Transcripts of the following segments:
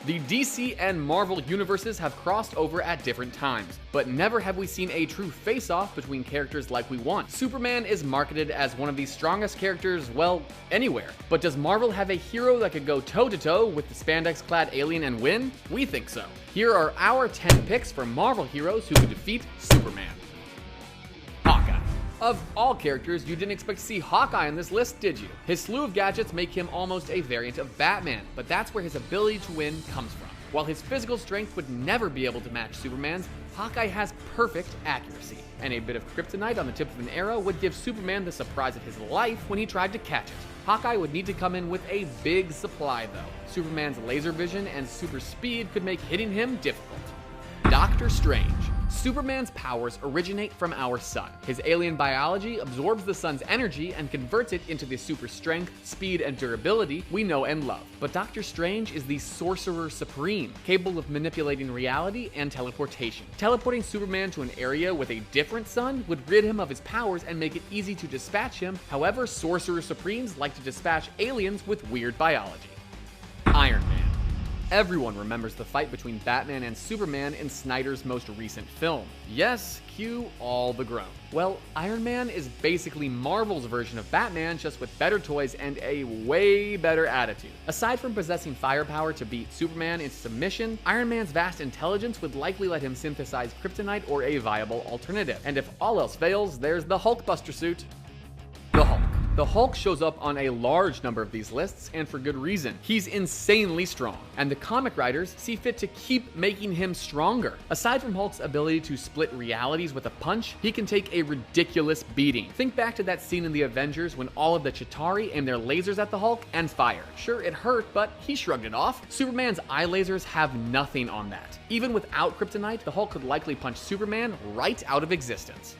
The DC and Marvel universes have crossed over at different times, but never have we seen a true face-off between characters like we want. Superman is marketed as one of the strongest characters, well, anywhere. But does Marvel have a hero that could go toe-to-toe with the spandex-clad alien and win? We think so. Here are our 10 picks for Marvel heroes who could defeat Superman. Hawkeye. Of all characters, you didn't expect to see Hawkeye on this list, did you? His slew of gadgets make him almost a variant of Batman, but that's where his ability to win comes from. While his physical strength would never be able to match Superman's, Hawkeye has perfect accuracy, and a bit of kryptonite on the tip of an arrow would give Superman the surprise of his life when he tried to catch it. Hawkeye would need to come in with a big supply though. Superman's laser vision and super speed could make hitting him difficult. Doctor Strange. Superman's powers originate from our sun. His alien biology absorbs the sun's energy and converts it into the super strength, speed, and durability we know and love. But Doctor Strange is the Sorcerer Supreme, capable of manipulating reality and teleportation. Teleporting Superman to an area with a different sun would rid him of his powers and make it easy to dispatch him. However, Sorcerer Supremes like to dispatch aliens with weird biology. Iron Man. Everyone remembers the fight between Batman and Superman in Snyder's most recent film. Yes, cue all the groan. Well, Iron Man is basically Marvel's version of Batman, just with better toys and a way better attitude. Aside from possessing firepower to beat Superman into submission, Iron Man's vast intelligence would likely let him synthesize kryptonite or a viable alternative. And if all else fails, there's the Hulkbuster suit. The Hulk. The Hulk shows up on a large number of these lists, and for good reason. He's insanely strong, and the comic writers see fit to keep making him stronger. Aside from Hulk's ability to split realities with a punch, he can take a ridiculous beating. Think back to that scene in the Avengers when all of the Chitauri aim their lasers at the Hulk and fire. Sure, it hurt, but he shrugged it off. Superman's eye lasers have nothing on that. Even without kryptonite, the Hulk could likely punch Superman right out of existence.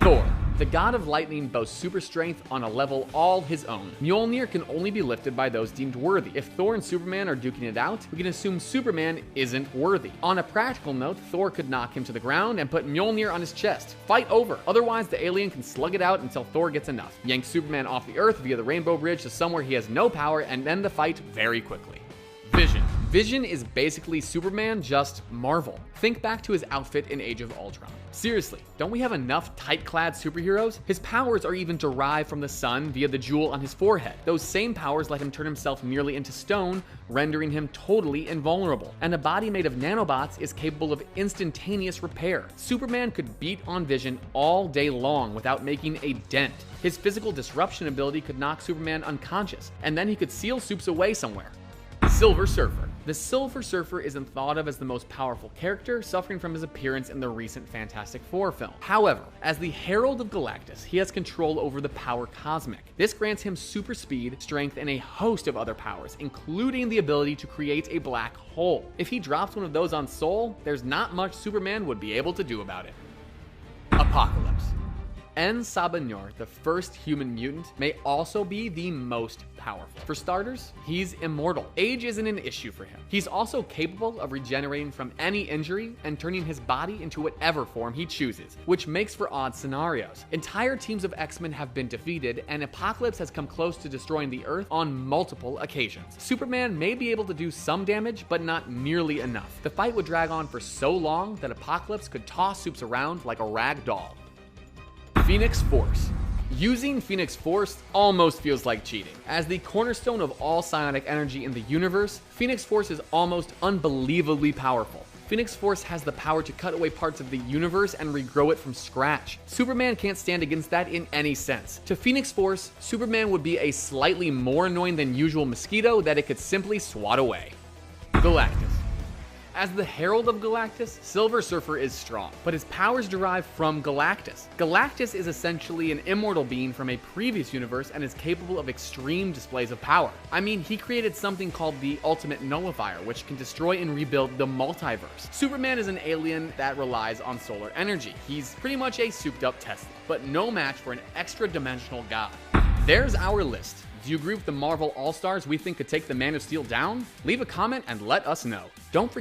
Thor. The god of lightning boasts super strength on a level all his own. Mjolnir can only be lifted by those deemed worthy. If Thor and Superman are duking it out, we can assume Superman isn't worthy. On a practical note, Thor could knock him to the ground and put Mjolnir on his chest. Fight over. Otherwise, the alien can slug it out until Thor gets enough. Yank Superman off the Earth via the Rainbow Bridge to somewhere he has no power and end the fight very quickly. Vision. Vision is basically Superman, just Marvel. Think back to his outfit in Age of Ultron. Seriously, don't we have enough tight-clad superheroes? His powers are even derived from the sun via the jewel on his forehead. Those same powers let him turn himself nearly into stone, rendering him totally invulnerable. And a body made of nanobots is capable of instantaneous repair. Superman could beat on Vision all day long without making a dent. His physical disruption ability could knock Superman unconscious, and then he could seal Supes away somewhere. Silver Surfer. The Silver Surfer isn't thought of as the most powerful character, suffering from his appearance in the recent Fantastic Four film. However, as the Herald of Galactus, he has control over the power cosmic. This grants him super speed, strength, and a host of other powers, including the ability to create a black hole. If he drops one of those on Sol, there's not much Superman would be able to do about it. Apocalypse. En Sabanor, the first human mutant, may also be the most powerful. For starters, he's immortal. Age isn't an issue for him. He's also capable of regenerating from any injury and turning his body into whatever form he chooses, which makes for odd scenarios. Entire teams of X-Men have been defeated, and Apocalypse has come close to destroying the Earth on multiple occasions. Superman may be able to do some damage, but not nearly enough. The fight would drag on for so long that Apocalypse could toss Supes around like a rag doll. Phoenix Force. Using Phoenix Force almost feels like cheating. As the cornerstone of all psionic energy in the universe, Phoenix Force is almost unbelievably powerful. Phoenix Force has the power to cut away parts of the universe and regrow it from scratch. Superman can't stand against that in any sense. To Phoenix Force, Superman would be a slightly more annoying than usual mosquito that it could simply swat away. Galactus. As the Herald of Galactus, Silver Surfer is strong, but his powers derive from Galactus. Galactus is essentially an immortal being from a previous universe and is capable of extreme displays of power. I mean, he created something called the Ultimate Nullifier, which can destroy and rebuild the multiverse. Superman is an alien that relies on solar energy. He's pretty much a souped-up Tesla, but no match for an extra-dimensional god. There's our list. Do you agree with the Marvel All-Stars we think could take the Man of Steel down? Leave a comment and let us know. Don't forget